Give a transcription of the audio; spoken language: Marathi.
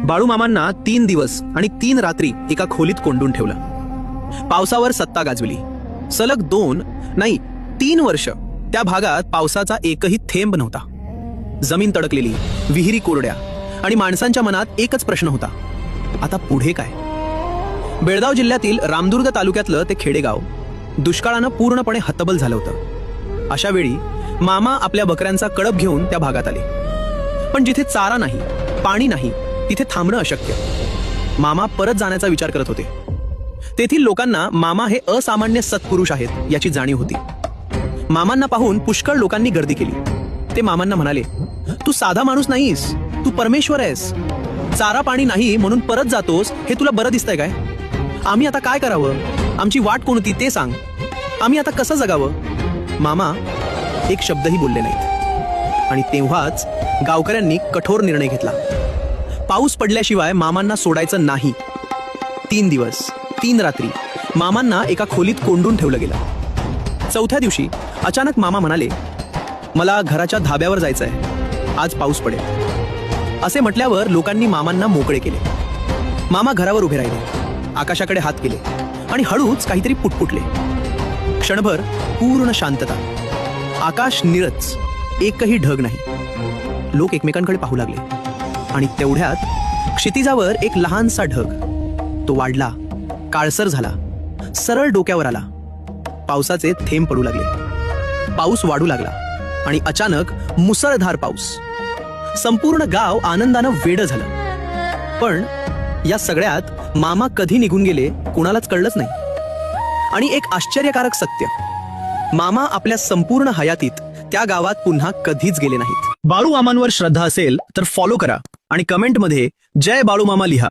बाळूमामांना 3 दिवस आणि 3 रात्री एका खोलीत कोंडून ठेवलं. पावसावर सत्ता गाजविली. सलग 2 नाही 3 वर्ष त्या भागात पावसाचा एकही थेंब नव्हता. जमीन तडकलेली, विहिरी कोरड्या आणि माणसांच्या मनात एकच प्रश्न होता, आता पुढे काय? बेळगाव जिल्ह्यातील रामदुर्ग तालुक्यातलं ते खेडेगाव दुष्काळानं पूर्णपणे हतबल झालं होतं. अशा वेळी मामा आपल्या बकऱ्यांचा कळप घेऊन त्या भागात आले. पण जिथे चारा नाही, पाणी नाही, तिथे थांबणं अशक्य. मामा परत जाण्याचा विचार करत होते. तेथील लोकांना मामा हे असामान्य सत्पुरुष आहेत याची जाणीव होती. मामांना पाहून पुष्कळ लोकांनी गर्दी केली. ते मामांना म्हणाले, तू साधा माणूस नाहीस, तू परमेश्वर आहेस. चारा पाणी नाही म्हणून परत जातोस हे तुला बरं दिसतंय काय? आम्ही आता काय करावं? आमची वाट कोणती ते सांग. आम्ही आता कसं जगावं? मामा एक शब्दही बोलले नाहीत. आणि तेव्हाच गावकऱ्यांनी कठोर निर्णय घेतला. पाऊस पडल्याशिवाय मामांना सोडायचं नाही. 3 दिवस 3 रात्री मामांना एका खोलीत कोंडून ठेवलं गेलं. 4थ्या दिवशी अचानक मामा म्हणाले, मला घराच्या धाब्यावर जायचंय, आज पाऊस पडेल. असे म्हटल्यावर लोकांनी मामांना मोकळे केले. मामा घरावर उभे राहिले, आकाशाकडे हात केले आणि हळूच काहीतरी पुटपुटले. क्षणभर पूर्ण शांतता. आकाश निळच, एकही ढग नाही. लोक एकमेकांकडे पाहू लागले आणि तेवढ्यात क्षितिजावर एक लहानसा ढग. तो वाढला, काळसर झाला, सरळ डोक्यावर आला. पावसाचे थेंब पडू लागले. पाऊस वाढू लागला आणि अचानक मुसळधार पाऊस. संपूर्ण गाव आनंदानं वेडं झालं. पण या सगळ्यात मामा कधी निघून गेले कुणालाच कळलंच नाही. आणि एक आश्चर्यकारक सत्य, मामा आपल्या संपूर्ण हयातीत त्या गावात पुन्हा कधीच गेले नाहीत. बाळूमामांवर श्रद्धा असेल तर फॉलो करा आणि कमेंटमध्ये जय बाळूमामा लिहा.